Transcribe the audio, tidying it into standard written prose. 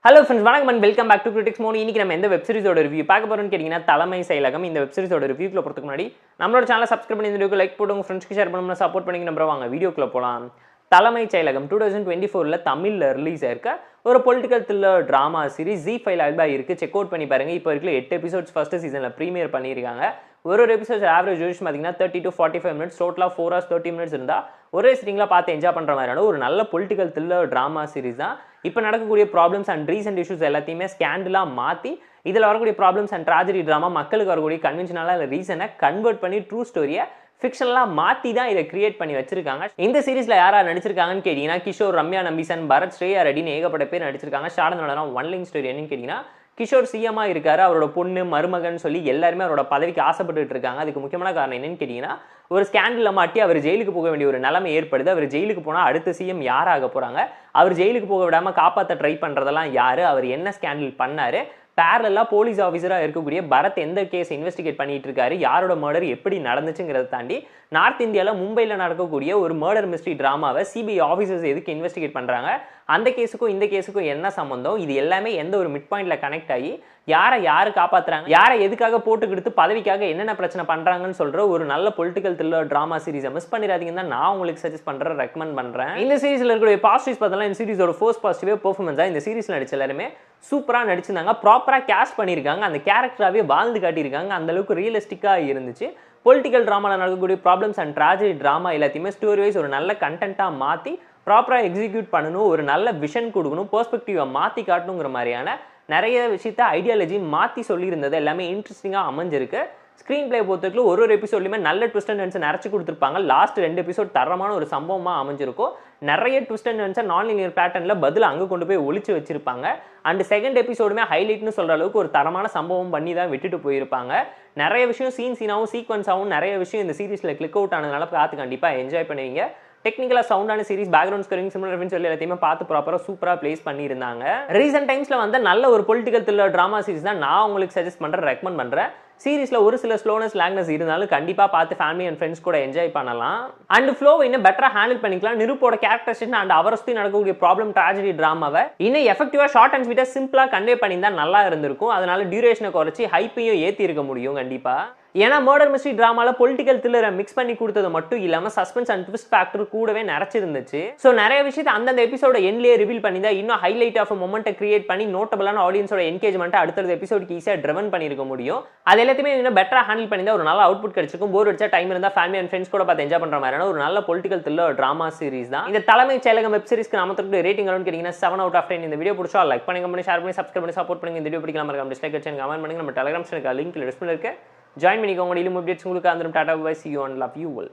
Hello friends, வணக்கம் and welcome back to Critics Mode. இன்னைக்கு நம்ம எந்த வெப் சீரிஸோட ரிவ்யூ பார்க்க போறோம்னு கேட்டிங்கன்னா தலைமை செயலகம். இந்த வெப் சீரிஸோட ரிவ்யூக்குள்ள போறதுக்கு முன்னாடி நம்மளோட சேனலை சப்ஸ்கிரைப் பண்ணி இந்த வீடியோக்கு லைக் போட்டு உங்க ஃப்ரெண்ட்ஸ்க்கு ஷேர் பண்ணனும்னா சப்போர்ட் பண்ணிங்க நம்பற வாங்க வீடியோக்குள்ள போலாம். தலைமை செயலகம் 2024ல தமிழ்ல ரிலீஸ் ஆயிருக்க ஒரு political thriller drama series ZEE5 ல இருக்கு. செக் அவுட் பண்ணி பாருங்க. இப்போ இருக்குல 8 எபிசோட்ஸ் ஃபர்ஸ்ட் சீசன்ல பிரீமியர் பண்ணிருக்காங்க. ஒரு எபிசோட் ஆவரேஜ் டியூரேஷன் பாத்தீங்கன்னா 30 to 45 minutes, டோட்டலா 4 hours 30 minutes இருந்தா ஒரே சிட்டிங்ல பார்த்து என்ஜாய் பண்ற மாதிரியான ஒரு நல்ல பொலிட்டிக்கல் த்ரில்லர் டிராமா சீரிஸ் தான். இப்போ நடக்கக்கூடிய ப்ராப்ளம்ஸ் அண்ட் ரீசன்ட் இஷ்யூஸ் எல்லாத்தையுமே ஸ்கேண்டலா மாத்தி இதில் வரக்கூடிய ப்ராப்ளம்ஸ் அண்ட் ட்ராஜடி ட்ராமா மக்களுக்கு வரக்கூடிய கன்வென்ஷனலாக இல்லை ரீசனை கன்வெர்ட் பண்ணி ட்ரூ ஸ்டோரியை ஃபிக்ஷனலாக மாற்றி தான் இதை கிரியேட் பண்ணி வச்சிருக்காங்க. இந்த சீரிஸில் யாராவது நடிச்சிருக்காங்கன்னு கேட்டிங்கன்னா கிஷோர், ரம்யா நம்பிசன், பரத், ஸ்ரேயா ரெட்டின்னு ஏகப்பட்ட பேர் நடிச்சிருக்காங்க. ஷார்ட் ஒன் லிங்க் ஸ்டோரி என்னன்னு கேட்டிங்கன்னா கிஷோர் சிஎம்மா இருக்காரு, அவரோட பொண்ணு மருமகன் சொல்லி எல்லாருமே அவரோட பதவிக்கு ஆசைப்பட்டு இருக்காங்க. அதுக்கு முக்கியமான காரணம் என்னன்னு கேட்டிங்கன்னா ஒரு ஸ்கேண்டலில் மாட்டி அவர் ஜெயிலுக்கு போக வேண்டிய ஒரு நிலைமை ஏற்படுது. அவர் ஜெயிலுக்கு போனால் அடுத்த சிஎம் யாராக போகிறாங்க, அவர் ஜெயிலுக்கு போக விடாமல் காப்பாற்ற ட்ரை பண்ணுறதெல்லாம் யார், அவர் என்ன ஸ்கேண்டல் பண்ணார், பேரலாக போலீஸ் ஆஃபீஸராக இருக்கக்கூடிய பரத் எந்த கேஸ் இன்வெஸ்டிகேட் பண்ணிட்டு இருக்காரு, யாரோட மர்டர் எப்படி நடந்துச்சுங்கிறத தாண்டி நார்த் இந்தியாவில் மும்பையில் நடக்கக்கூடிய ஒரு மர்டர் மிஸ்ட்ரி ட்ராமாவை சிபிஐ ஆஃபீஸர்ஸ் எதுக்கு இன்வெஸ்டிகேட் பண்ணுறாங்க, அந்த கேஸுக்கும் இந்த கேஸுக்கும் என்ன சம்பந்தம், இது எல்லாமே எந்த ஒரு மிட் பாயிண்ட்ல கனெக்ட் ஆகி யாரை காப்பாற்றுறாங்க, யாரை எதுக்காக போட்டுக்கிட்டு பதவிக்காக என்னென்ன பிரச்சனை பண்ணுறாங்கன்னு சொல்கிற ஒரு நல்ல பொலிட்டிக்கல் த்ரில்லர் ட்ராமா சீரிஸை மிஸ் பண்ணிடாதீங்கன்னு தான் நான் உங்களுக்கு சஜஸ்ட் பண்ணுறேன், ரெக்கமெண்ட் பண்ணுறேன். இந்த சீரிஸில் இருக்கக்கூடிய பாசிட்டிவ்ஸ் பார்த்தலாம். இந்த சீரிஸோட ஃபர்ஸ்ட் பாசிட்டிவ் பெர்ஃபார்மன்ஸாக இந்த சீரிஸில் நடிச்ச எல்லாருமே சூப்பராக நடிச்சிருந்தாங்க. ப்ராப்பராக கேஸ்ட் பண்ணியிருக்காங்க, அந்த கேரக்டராகவே வாழ்ந்து காட்டியிருக்காங்க. அந்த அளவுக்கு ரியலிஸ்டிக்காக இருந்துச்சு. பொலிட்டிக்கல் ட்ராமாவில் நடக்கக்கூடிய ப்ராப்ளம்ஸ் அண்ட் ட்ராஜடி ட்ராமா எல்லாத்தையுமே ஸ்டோரி வைஸ் ஒரு நல்ல கண்டென்ட்டாக மாற்றி ப்ராப்பராக எக்ஸிக்யூட் பண்ணணும், ஒரு நல்ல விஷன் கொடுக்கணும், பெர்ஸ்பெக்டிவை மாற்றி காட்டணுங்கிற மாதிரியான நிறைய விஷயத்த ஐடியாலஜி மாற்றி சொல்லியிருந்தது எல்லாமே இன்ட்ரெஸ்டிங்காக அமைஞ்சிருக்கு. ஸ்க்ரீன் பிளே பொறுத்தவரைக்கும் ஒரு எபிசோட்லையுமே நல்ல ட்விஸ்ட் அண்ட் டர்ன்ஸ் நிறைச்சு கொடுத்துருப்பாங்க. லாஸ்ட் 2 எபிசோட் தரமான ஒரு சம்பவமாக அமைஞ்சிருக்கும். நிறைய ட்விஸ்ட் அண்ட் டர்ன்ஸை நான் லீனியர் பேட்டர்னில் பதில் அங்கே கொண்டு போய் ஒழிச்சு வச்சிருப்பாங்க. அண்ட் செகண்ட் எபிசோடுமே ஹைலைட்னு சொல்கிற அளவுக்கு ஒரு தரமான சம்பவம் பண்ணி தான் விட்டுட்டு போயிருப்பாங்க. நிறைய விஷயம் சீனாகவும் சீக்வன்ஸாகவும் நிறைய விஷயம் இந்த சீரிஸில் கிளிக் அவுட் ஆனதுனால பார்த்து கண்டிப்பாக என்ஜாய் பண்ணுவீங்க. டெக்னிக்கலாக சவுண்டான சீரிஸ், பேக்ரவுண்ட் ஸ்கோரிங், சிமிலர் சொல்லி எல்லாத்தையுமே பார்த்து ப்ராப்பராக சூப்பராக பிளேஸ் பண்ணியிருந்தாங்க. ரீசெண்ட் டைம்ஸில் வந்து நல்ல ஒரு பொலிட்டிக்கல் த்ரில்லர் ட்ராமா சீரிஸ் தான் நான் உங்களுக்கு சஜஸ்ட் பண்ணுறேன், ரெக்கமெண்ட் பண்ணுறேன். சீரிஸில் ஒரு சில ஸ்லோனஸ் லாங்னஸ் இருந்தாலும் கண்டிப்பாக பார்த்து ஃபேமிலி அண்ட் ஃப்ரெண்ட்ஸ் கூட என்ஜாய் பண்ணலாம். அண்ட் ஃப்ளோ இன்னும் பெட்டராக ஹேண்டில் பண்ணிக்கலாம். நிருப்போட கேரக்டரைசேஷன் அண்ட் அவரை சுற்றி நடக்கக்கூடிய ப்ராப்ளம் ட்ராஜடி ட்ராமாவை இன்னும் எஃபெக்டிவாக ஷார்ட் அண்ட் ஸ்வீட்டாக சிம்பிளாக கன்வே பண்ணியிருந்தா நல்லா இருந்திருக்கும். அதனால டியூரேஷனை குறைச்சி ஹைப்பையும் ஏற்றி இருக்க முடியும் கண்டிப்பாக. ஏன்னா மர்டர் மிஸ்ட்ரி ட்ராமாவில் பொலிட்டிக்கல் த்ரில்லரை மிக்ஸ் பண்ணி கொடுத்தது மட்டும் இல்லாமல் சஸ்பென்ஸ் அண்ட் ட்விஸ்ட் ஃபேக்டர் கூடவே நிறைச்சிருந்துச்சு. ஸோ நிறைய விஷயத்தை அந்தந்த எபிசோட எண்ட்லேயே ரிவீல் பண்ணி தான் இன்னும் ஹைலைட் ஆஃப் மொமெண்ட்டை கிரியேட் பண்ணி நோட்டபிளான ஆடியன்ஸோட என்கேஜ்மெண்ட்டை அடுத்தது எபிசோடுக்கு ஈஸியாக ட்ரிவன் பண்ணியிருக்க முடியும். அது எல்லாத்தையுமே இன்னும் பெட்டராக ஹேண்டில் பண்ணி தான் ஒரு நல்ல அவுட்புட் கிடைச்சிருக்கும். போர் அடிச்சா டைம் இருந்தால் ஃபேமிலி அண்ட் ஃப்ரெண்ட்ஸ் கூட பார்த்து என்ஜாய் பண்ணுற மாதிரியான ஒரு நல்ல பொலிட்டிக்கல் த்ரில்லர் ட்ராமா சீரிஸ் தான் இந்த தலைமை செயலகம் வெப் சீரிஸ்க்கு நாம தரக்கூடிய ரேட்டிங் கேட்டிங்கன்னா 7 out of 10. இந்த வீடியோ பிடிச்சா லைக் பண்ணுங்க, ஷேர் பண்ணி சப்ஸ்கிரைப் பண்ணி சப்போர்ட் பண்ணுங்க. இந்த வீடியோ பிடிக்காம இருக்க டிஸ்லைக் அடிச்சு கமெண்ட் பண்ணுங்க. நம்ம டெலிகிராம் சேனலுக்கு லிங்க் டிஸ்பிளேல இருக்கு, ஜாயின் பண்ணிக்கோங்க. டெய்லி அப்டேட்ஸ் உங்களுக்கு வந்துடும். Tata bye, see you and love you all.